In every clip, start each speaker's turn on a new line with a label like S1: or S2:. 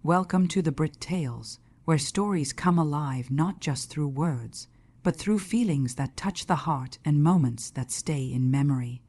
S1: Welcome to the Brit Tales, where stories come alive not just through words, but through feelings that touch the heart and moments that stay in memory.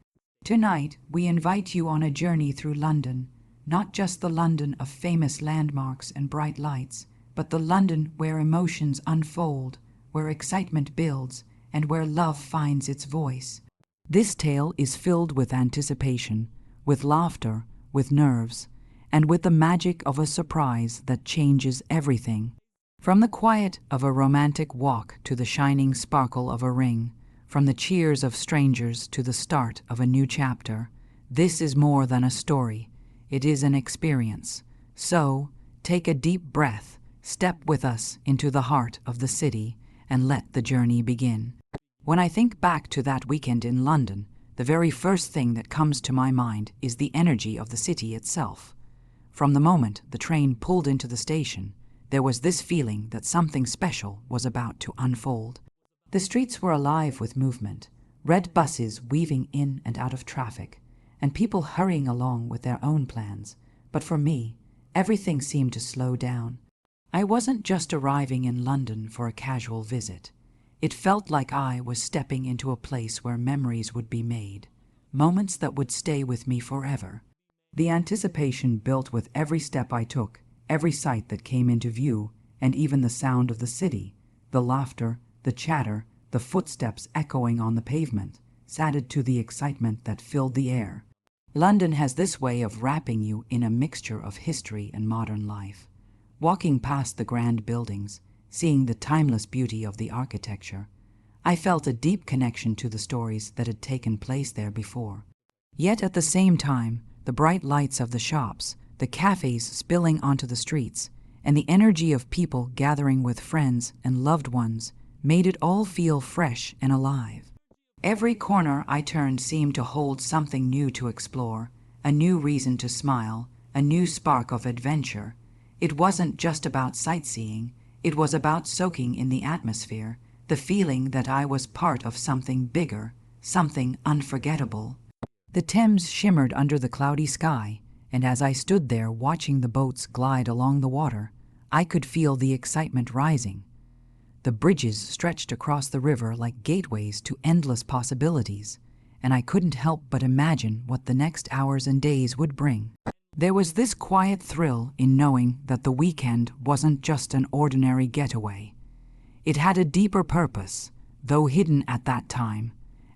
S1: Tonight, we invite you on a journey through London, not just the London of famous landmarks and bright lights, but the London where emotions unfold, where excitement builds, and where love finds its voice. This tale is filled with anticipation, with laughter, with nerves, and with the magic of a surprise that changes everything. From the quiet of a romantic walk to the shining sparkle of a ring, from the cheers of strangers to the start of a new chapter, this is more than a story. It is an experience. So, take a deep breath, step with us into the heart of the city, and let the journey begin. When I think back to that weekend in London, the very first thing that comes to my mind is the energy of the city itself. From the moment the train pulled into the station, there was this feeling that something special was about to unfold. The streets were alive with movement, red buses weaving in and out of traffic, and people hurrying along with their own plans. But for me, everything seemed to slow down. I wasn't just arriving in London for a casual visit. It felt like I was stepping into a place where memories would be made, moments that would stay with me forever. The anticipation built with every step I took, every sight that came into view, and even the sound of the city, the laughter, the chatter, the footsteps echoing on the pavement, added to the excitement that filled the air. London has this way of wrapping you in a mixture of history and modern life. Walking past the grand buildings, seeing the timeless beauty of the architecture, I felt a deep connection to the stories that had taken place there before. Yet at the same time, the bright lights of the shops, the cafes spilling onto the streets, and the energy of people gathering with friends and loved ones made it all feel fresh and alive. Every corner I turned seemed to hold something new to explore, a new reason to smile, a new spark of adventure. It wasn't just about sightseeing, it was about soaking in the atmosphere, the feeling that I was part of something bigger, something unforgettable. The Thames shimmered under the cloudy sky, and as I stood there watching the boats glide along the water, I could feel the excitement rising. The bridges stretched across the river like gateways to endless possibilities, and I couldn't help but imagine what the next hours and days would bring. There was this quiet thrill in knowing that the weekend wasn't just an ordinary getaway. It had a deeper purpose, though hidden at that time,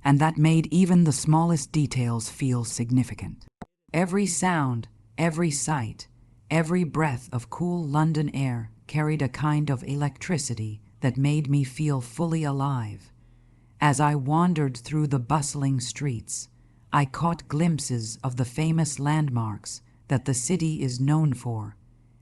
S1: and that made even the smallest details feel significant. Every sound, every sight, every breath of cool London air carried a kind of electricity that made me feel fully alive. As I wandered through the bustling streets, I caught glimpses of the famous landmarks that the city is known for,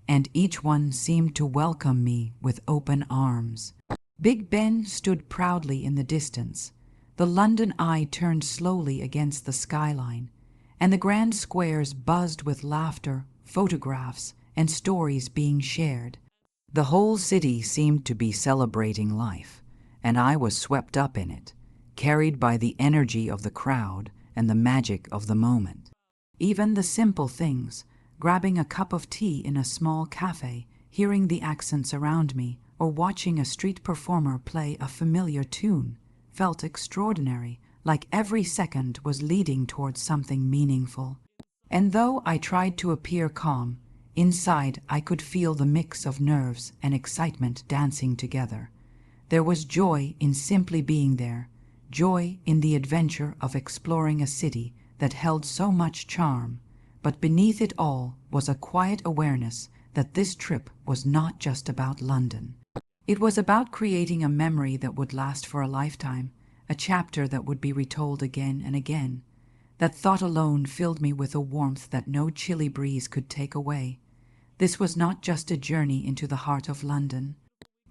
S1: and each one seemed to welcome me with open arms. Big Ben stood proudly in the distance. The London Eye turned slowly against the skyline, and the grand squares buzzed with laughter, photographs, and stories being shared. The whole city seemed to be celebrating life, and I was swept up in it, carried by the energy of the crowd and the magic of the moment. Even the simple things, grabbing a cup of tea in a small cafe, hearing the accents around me, or watching a street performer play a familiar tune, felt extraordinary, like every second was leading towards something meaningful. And though I tried to appear calm, inside I could feel the mix of nerves and excitement dancing together. There was joy in simply being there, joy in the adventure of exploring a city that held so much charm, but beneath it all was a quiet awareness that this trip was not just about London. It was about creating a memory that would last for a lifetime, a chapter that would be retold again and again. That thought alone filled me with a warmth that no chilly breeze could take away. This was not just a journey into the heart of London.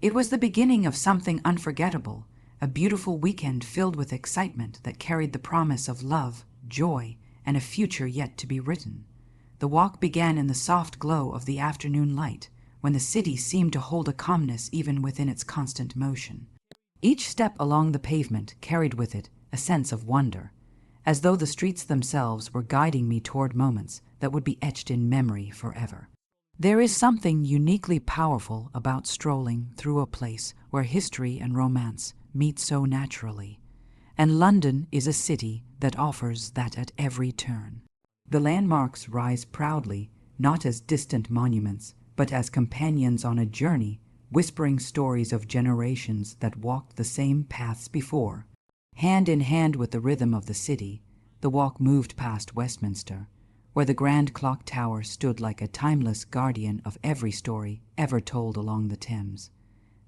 S1: It was the beginning of something unforgettable, a beautiful weekend filled with excitement that carried the promise of love, joy, and a future yet to be written. The walk began in the soft glow of the afternoon light, when the city seemed to hold a calmness even within its constant motion. Each step along the pavement carried with it a sense of wonder, as though the streets themselves were guiding me toward moments that would be etched in memory forever. There is something uniquely powerful about strolling through a place where history and romance meet so naturally, and London is a city that offers that at every turn. The landmarks rise proudly, not as distant monuments, but as companions on a journey, whispering stories of generations that walked the same paths before. Hand in hand with the rhythm of the city, the walk moved past Westminster, where the grand clock tower stood like a timeless guardian of every story ever told along the Thames.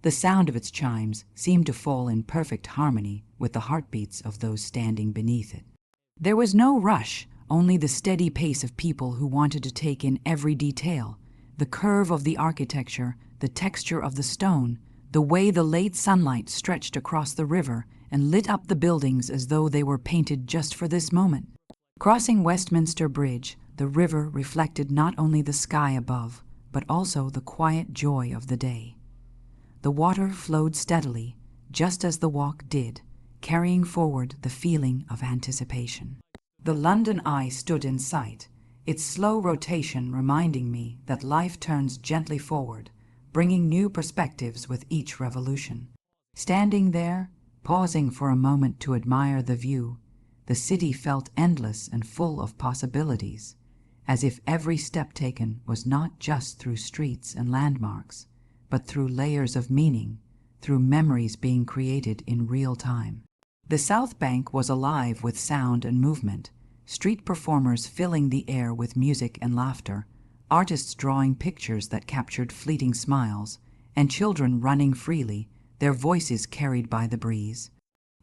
S1: The sound of its chimes seemed to fall in perfect harmony with the heartbeats of those standing beneath it. There was no rush, only the steady pace of people who wanted to take in every detail, the curve of the architecture, the texture of the stone, the way the late sunlight stretched across the river and lit up the buildings as though they were painted just for this moment. Crossing Westminster Bridge, the river reflected not only the sky above, but also the quiet joy of the day. The water flowed steadily, just as the walk did, carrying forward the feeling of anticipation. The London Eye stood in sight, its slow rotation reminding me that life turns gently forward, bringing new perspectives with each revolution. Standing there, pausing for a moment to admire the view, the city felt endless and full of possibilities, as if every step taken was not just through streets and landmarks, but through layers of meaning, through memories being created in real time. The South Bank was alive with sound and movement, street performers filling the air with music and laughter, artists drawing pictures that captured fleeting smiles, and children running freely, their voices carried by the breeze.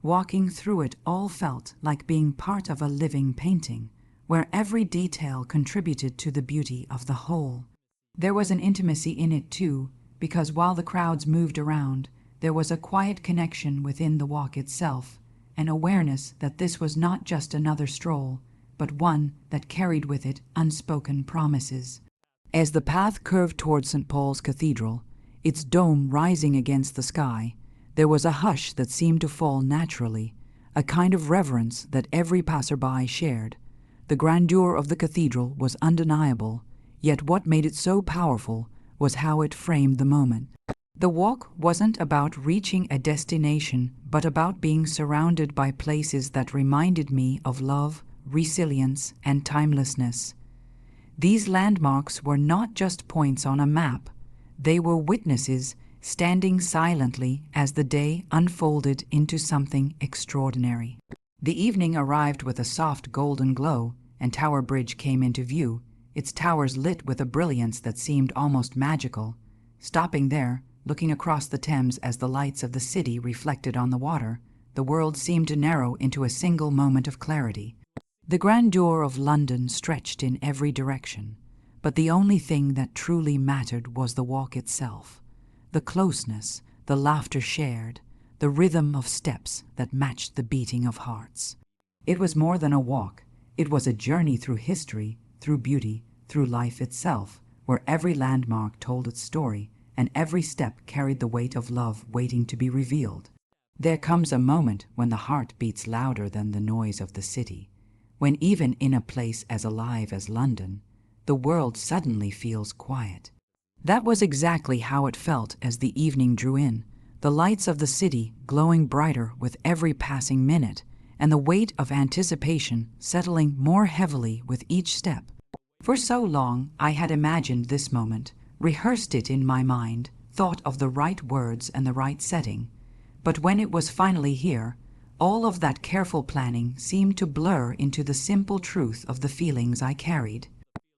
S1: Walking through it all felt like being part of a living painting, where every detail contributed to the beauty of the whole. There was an intimacy in it too, because while the crowds moved around, there was a quiet connection within the walk itself, an awareness that this was not just another stroll, but one that carried with it unspoken promises. As the path curved toward St. Paul's Cathedral, its dome rising against the sky, there was a hush that seemed to fall naturally, a kind of reverence that every passerby shared. The grandeur of the cathedral was undeniable, yet what made it so powerful was how it framed the moment. The walk wasn't about reaching a destination, but about being surrounded by places that reminded me of love, resilience, and timelessness. These landmarks were not just points on a map, they were witnesses standing silently as the day unfolded into something extraordinary. The evening arrived with a soft golden glow, and Tower Bridge came into view, its towers lit with a brilliance that seemed almost magical. Stopping there, looking across the Thames as the lights of the city reflected on the water, the world seemed to narrow into a single moment of clarity. The grandeur of London stretched in every direction, but the only thing that truly mattered was the walk itself. The closeness, the laughter shared, the rhythm of steps that matched the beating of hearts. It was more than a walk. It was a journey through history, through beauty, through life itself, where every landmark told its story, and every step carried the weight of love waiting to be revealed. There comes a moment when the heart beats louder than the noise of the city, when even in a place as alive as London, the world suddenly feels quiet. That was exactly how it felt as the evening drew in, the lights of the city glowing brighter with every passing minute, and the weight of anticipation settling more heavily with each step. For so long I had imagined this moment, rehearsed it in my mind, thought of the right words and the right setting, but when it was finally here, all of that careful planning seemed to blur into the simple truth of the feelings I carried.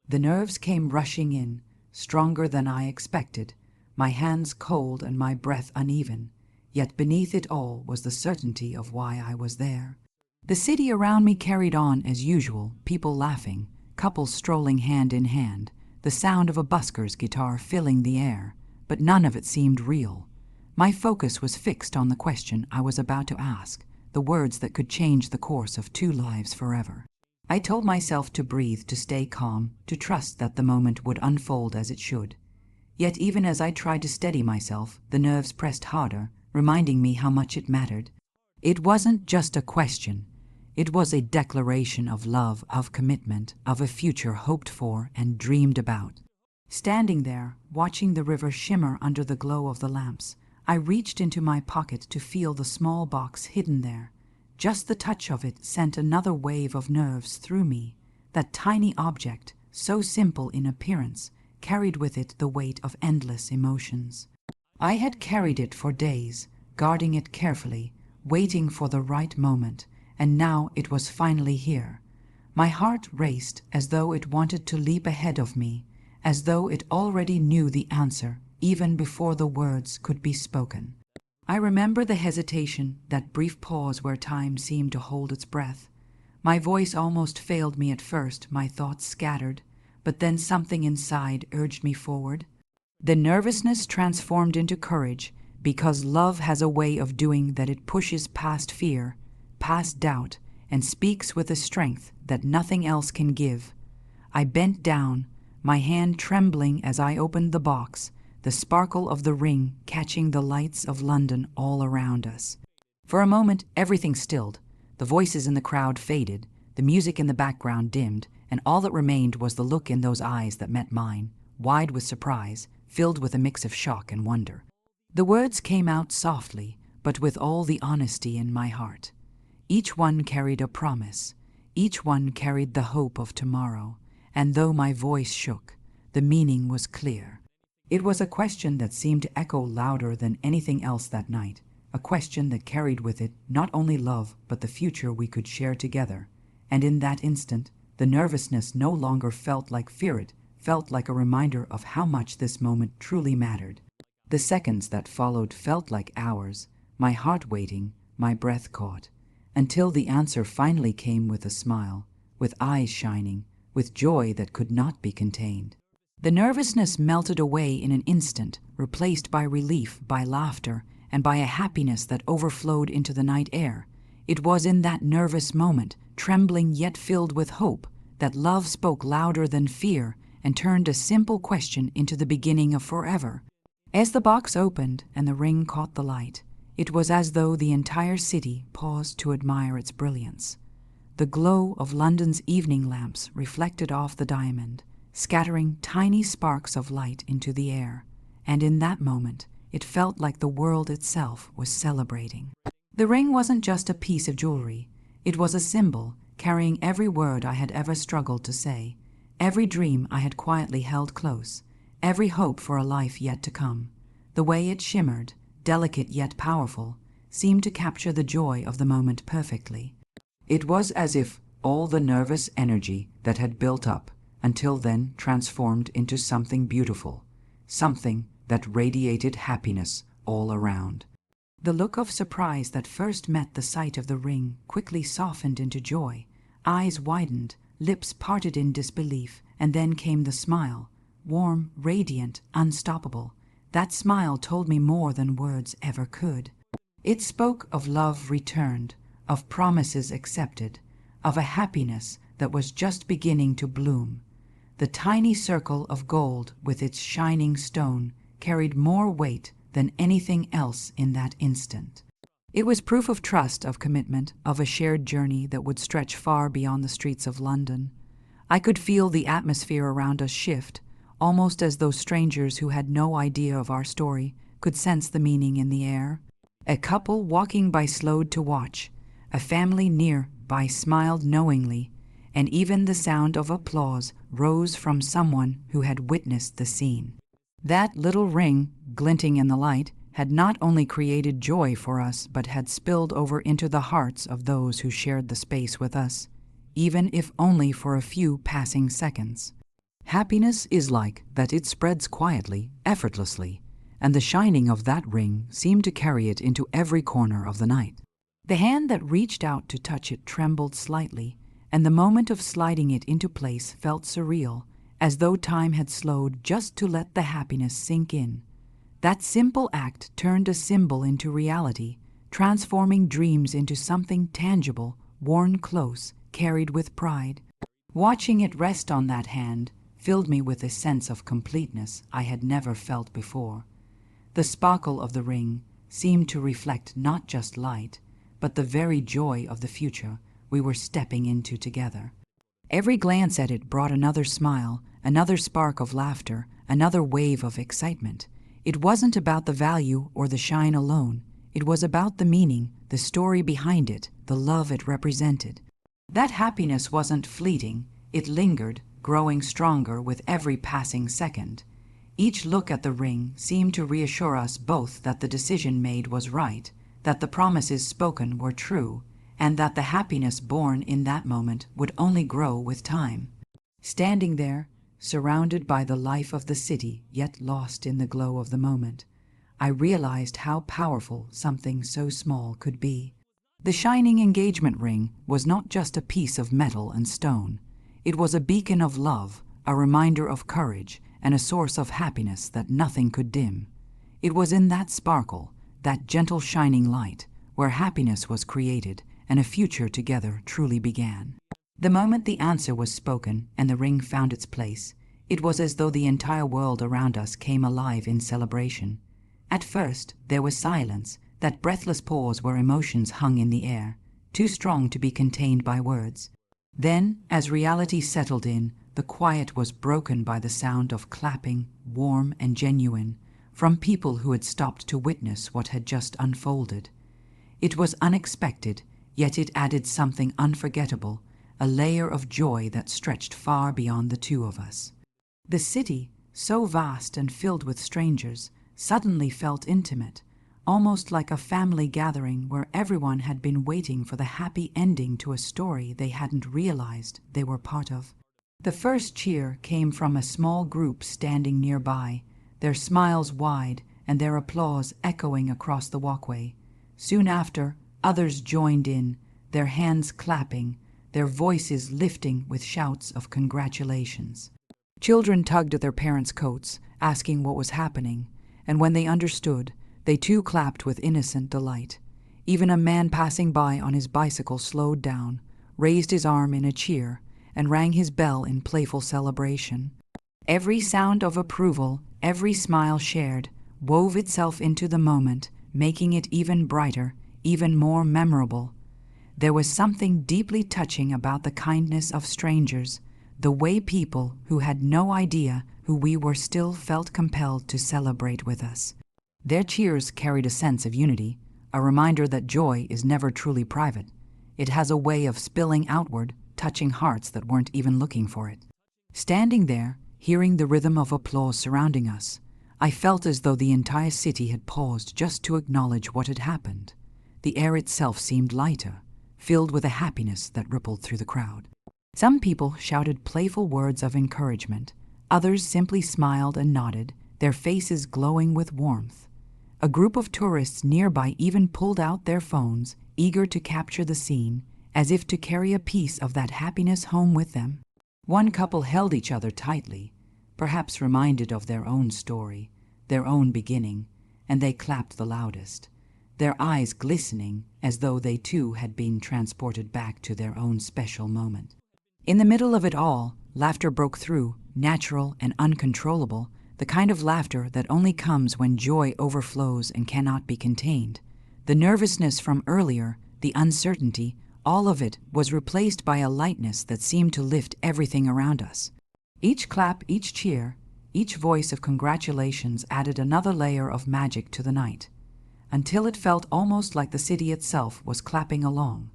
S1: The nerves came rushing in, stronger than I expected, my hands cold and my breath uneven, yet beneath it all was the certainty of why I was there. The city around me carried on as usual, people laughing, couples strolling hand in hand, the sound of a busker's guitar filling the air, but none of it seemed real. My focus was fixed on the question I was about to ask, the words that could change the course of two lives forever. I told myself to breathe, to stay calm, to trust that the moment would unfold as it should. Yet even as I tried to steady myself, the nerves pressed harder, reminding me how much it mattered. It wasn't just a question. It was a declaration of love, of commitment, of a future hoped for and dreamed about. Standing there, watching the river shimmer under the glow of the lamps, I reached into my pocket to feel the small box hidden there. Just the touch of it sent another wave of nerves through me. That tiny object, so simple in appearance, carried with it the weight of endless emotions. I had carried it for days, guarding it carefully, waiting for the right moment, and now it was finally here. My heart raced as though it wanted to leap ahead of me, as though it already knew the answer even before the words could be spoken. I remember the hesitation, that brief pause where time seemed to hold its breath. My voice almost failed me at first, my thoughts scattered, but then something inside urged me forward. The nervousness transformed into courage, because love has a way of doing that. It pushes past fear, past doubt, and speaks with a strength that nothing else can give. I bent down, my hand trembling as I opened the box, the sparkle of the ring catching the lights of London all around us. For a moment, everything stilled. The voices in the crowd faded, the music in the background dimmed, and all that remained was the look in those eyes that met mine, wide with surprise, filled with a mix of shock and wonder. The words came out softly, but with all the honesty in my heart. Each one carried a promise. Each one carried the hope of tomorrow. And though my voice shook, the meaning was clear. It was a question that seemed to echo louder than anything else that night, a question that carried with it not only love but the future we could share together. And in that instant, the nervousness no longer felt like fear, it felt like a reminder of how much this moment truly mattered. The seconds that followed felt like hours, my heart waiting, my breath caught, until the answer finally came with a smile, with eyes shining, with joy that could not be contained. The nervousness melted away in an instant, replaced by relief, by laughter, and by a happiness that overflowed into the night air. It was in that nervous moment, trembling yet filled with hope, that love spoke louder than fear and turned a simple question into the beginning of forever. As the box opened and the ring caught the light, it was as though the entire city paused to admire its brilliance. The glow of London's evening lamps reflected off the diamond, scattering tiny sparks of light into the air, and in that moment it felt like the world itself was celebrating. The ring wasn't just a piece of jewelry. It was a symbol, carrying every word I had ever struggled to say, every dream I had quietly held close, every hope for a life yet to come. The way it shimmered, delicate yet powerful, seemed to capture the joy of the moment perfectly. It was as if all the nervous energy that had built up until then transformed into something beautiful, something that radiated happiness all around. The look of surprise that first met the sight of the ring quickly softened into joy. Eyes widened, lips parted in disbelief, and then came the smile, warm, radiant, unstoppable. That smile told me more than words ever could. It spoke of love returned, of promises accepted, of a happiness that was just beginning to bloom. The tiny circle of gold with its shining stone carried more weight than anything else in that instant. It was proof of trust, of commitment, of a shared journey that would stretch far beyond the streets of London. I could feel the atmosphere around us shift, almost as though strangers who had no idea of our story could sense the meaning in the air. A couple walking by slowed to watch. A family near by smiled knowingly, and even the sound of applause rose from someone who had witnessed the scene. That little ring, glinting in the light, had not only created joy for us, but had spilled over into the hearts of those who shared the space with us, even if only for a few passing seconds. Happiness is like that, it spreads quietly, effortlessly, and the shining of that ring seemed to carry it into every corner of the night. The hand that reached out to touch it trembled slightly, and the moment of sliding it into place felt surreal, as though time had slowed just to let the happiness sink in. That simple act turned a symbol into reality, transforming dreams into something tangible, worn close, carried with pride. Watching it rest on that hand filled me with a sense of completeness I had never felt before. The sparkle of the ring seemed to reflect not just light, but the very joy of the future we were stepping into together. Every glance at it brought another smile, another spark of laughter, another wave of excitement. It wasn't about the value or the shine alone. It was about the meaning, the story behind it, the love it represented. That happiness wasn't fleeting. It lingered, growing stronger with every passing second. Each look at the ring seemed to reassure us both that the decision made was right, that the promises spoken were true, and that the happiness born in that moment would only grow with time. Standing there, surrounded by the life of the city, yet lost in the glow of the moment, I realized how powerful something so small could be. The shining engagement ring was not just a piece of metal and stone. It was a beacon of love, a reminder of courage, and a source of happiness that nothing could dim. It was in that sparkle, that gentle shining light, where happiness was created and a future together truly began. The moment the answer was spoken and the ring found its place, it was as though the entire world around us came alive in celebration. At first, there was silence, that breathless pause where emotions hung in the air, too strong to be contained by words. Then, as reality settled in, the quiet was broken by the sound of clapping, warm and genuine, from people who had stopped to witness what had just unfolded. It was unexpected, yet it added something unforgettable, a layer of joy that stretched far beyond the two of us. The city, so vast and filled with strangers, suddenly felt intimate, almost like a family gathering where everyone had been waiting for the happy ending to a story they hadn't realized they were part of. The first cheer came from a small group standing nearby, their smiles wide and their applause echoing across the walkway. Soon after, others joined in, their hands clapping, their voices lifting with shouts of congratulations. Children tugged at their parents' coats, asking what was happening, and when they understood, they too clapped with innocent delight. Even a man passing by on his bicycle slowed down, raised his arm in a cheer, and rang his bell in playful celebration. Every sound of approval, every smile shared, wove itself into the moment, making it even brighter, even more memorable. There was something deeply touching about the kindness of strangers, the way people who had no idea who we were still felt compelled to celebrate with us. Their cheers carried a sense of unity, a reminder that joy is never truly private. It has a way of spilling outward, touching hearts that weren't even looking for it. Standing there, hearing the rhythm of applause surrounding us, I felt as though the entire city had paused just to acknowledge what had happened. The air itself seemed lighter, filled with a happiness that rippled through the crowd. Some people shouted playful words of encouragement. Others simply smiled and nodded, their faces glowing with warmth. A group of tourists nearby even pulled out their phones, eager to capture the scene, as if to carry a piece of that happiness home with them. One couple held each other tightly, perhaps reminded of their own story, their own beginning, and they clapped the loudest, their eyes glistening as though they too had been transported back to their own special moment. In the middle of it all, laughter broke through, natural and uncontrollable, the kind of laughter that only comes when joy overflows and cannot be contained. The nervousness from earlier, the uncertainty, all of it was replaced by a lightness that seemed to lift everything around us. Each clap, each cheer, each voice of congratulations added another layer of magic to the night, until it felt almost like the city itself was clapping along.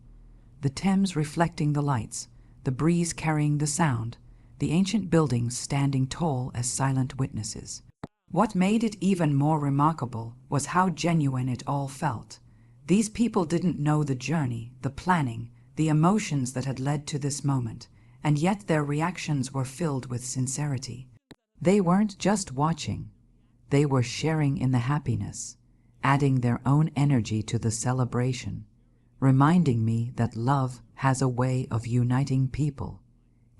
S1: The Thames reflecting the lights, the breeze carrying the sound, the ancient buildings standing tall as silent witnesses. What made it even more remarkable was how genuine it all felt. These people didn't know the journey, the planning, the emotions that had led to this moment, and yet their reactions were filled with sincerity. They weren't just watching. They were sharing in the happiness, adding their own energy to the celebration, reminding me that love has a way of uniting people,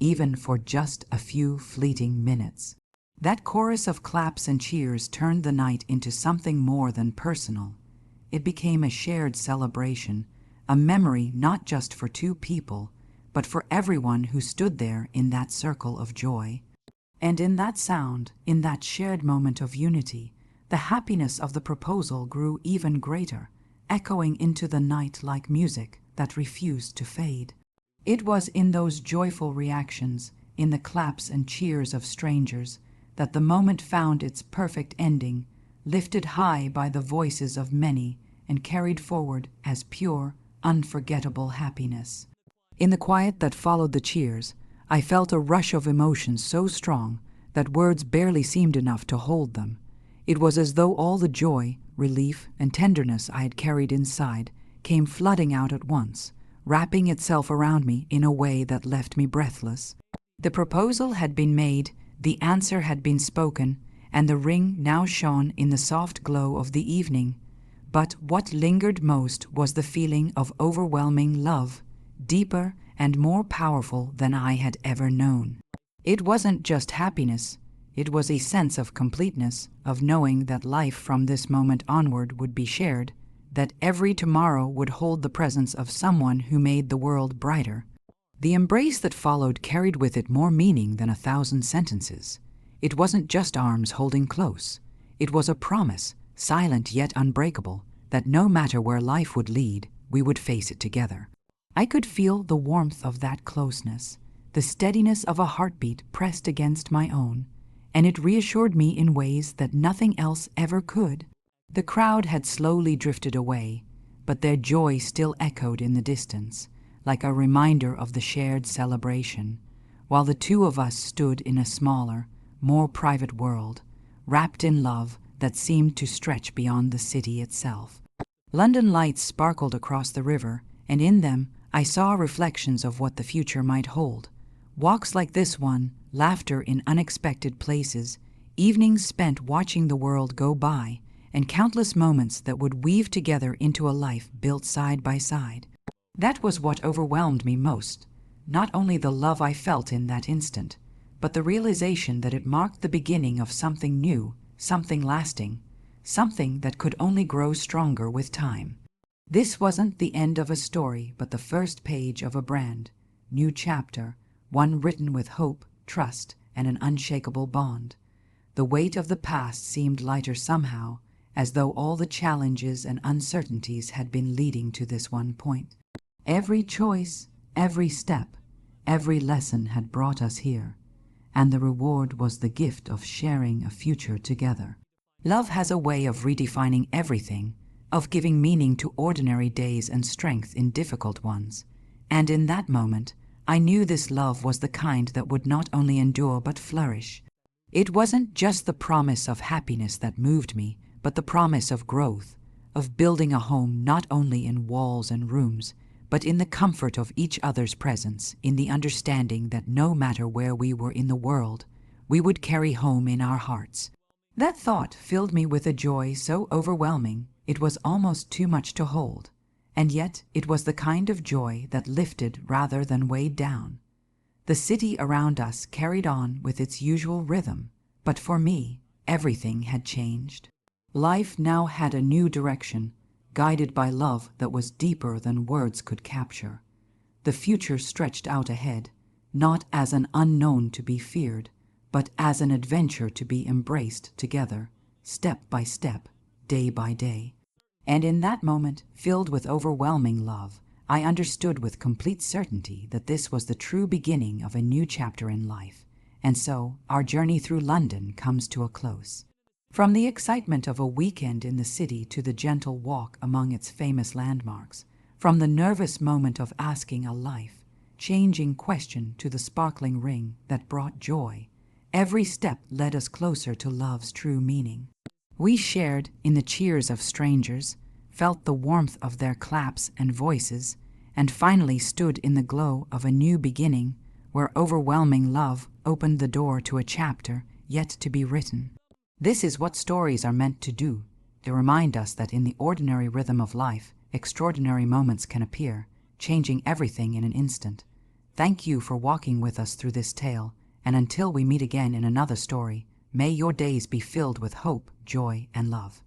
S1: even for just a few fleeting minutes. That chorus of claps and cheers turned the night into something more than personal. It became a shared celebration, a memory not just for two people, but for everyone who stood there in that circle of joy. And in that sound, in that shared moment of unity, the happiness of the proposal grew even greater, echoing into the night like music that refused to fade. It was in those joyful reactions, in the claps and cheers of strangers, that the moment found its perfect ending, lifted high by the voices of many and carried forward as pure, unforgettable happiness. In the quiet that followed the cheers, I felt a rush of emotions so strong that words barely seemed enough to hold them. It was as though all the joy, relief, and tenderness I had carried inside came flooding out at once, wrapping itself around me in a way that left me breathless. The proposal had been made, the answer had been spoken, and the ring now shone in the soft glow of the evening. But what lingered most was the feeling of overwhelming love, deeper and more powerful than I had ever known. It wasn't just happiness, it was a sense of completeness, of knowing that life from this moment onward would be shared, that every tomorrow would hold the presence of someone who made the world brighter. The embrace that followed carried with it more meaning than 1,000 sentences. It wasn't just arms holding close. It was a promise, silent yet unbreakable, that no matter where life would lead, we would face it together. I could feel the warmth of that closeness, the steadiness of a heartbeat pressed against my own, and it reassured me in ways that nothing else ever could. The crowd had slowly drifted away, but their joy still echoed in the distance, like a reminder of the shared celebration, while the two of us stood in a smaller, more private world, wrapped in love that seemed to stretch beyond the city itself. London lights sparkled across the river, and in them I saw reflections of what the future might hold. Walks like this one, laughter in unexpected places, evenings spent watching the world go by, and countless moments that would weave together into a life built side by side. That was what overwhelmed me most, not only the love I felt in that instant, but the realization that it marked the beginning of something new, something lasting, something that could only grow stronger with time. This wasn't the end of a story, but the first page of a brand new chapter, one written with hope, trust, and an unshakable bond. The weight of the past seemed lighter somehow, as though all the challenges and uncertainties had been leading to this one point. Every choice, every step, every lesson had brought us here, and the reward was the gift of sharing a future together. Love has a way of redefining everything, of giving meaning to ordinary days and strength in difficult ones, and in that moment, I knew this love was the kind that would not only endure but flourish. It wasn't just the promise of happiness that moved me, but the promise of growth, of building a home not only in walls and rooms, but in the comfort of each other's presence, in the understanding that no matter where we were in the world, we would carry home in our hearts. That thought filled me with a joy so overwhelming it was almost too much to hold, and yet it was the kind of joy that lifted rather than weighed down. The city around us carried on with its usual rhythm, but for me, everything had changed. Life now had a new direction, guided by love that was deeper than words could capture. The future stretched out ahead, not as an unknown to be feared, but as an adventure to be embraced together, step by step, day by day. And in that moment, filled with overwhelming love, I understood with complete certainty that this was the true beginning of a new chapter in life, and so our journey through London comes to a close. From the excitement of a weekend in the city to the gentle walk among its famous landmarks, from the nervous moment of asking a life-changing question to the sparkling ring that brought joy, every step led us closer to love's true meaning. We shared in the cheers of strangers, felt the warmth of their claps and voices, and finally stood in the glow of a new beginning where overwhelming love opened the door to a chapter yet to be written. This is what stories are meant to do. They remind us that in the ordinary rhythm of life, extraordinary moments can appear, changing everything in an instant. Thank you for walking with us through this tale, and until we meet again in another story, may your days be filled with hope, joy, and love.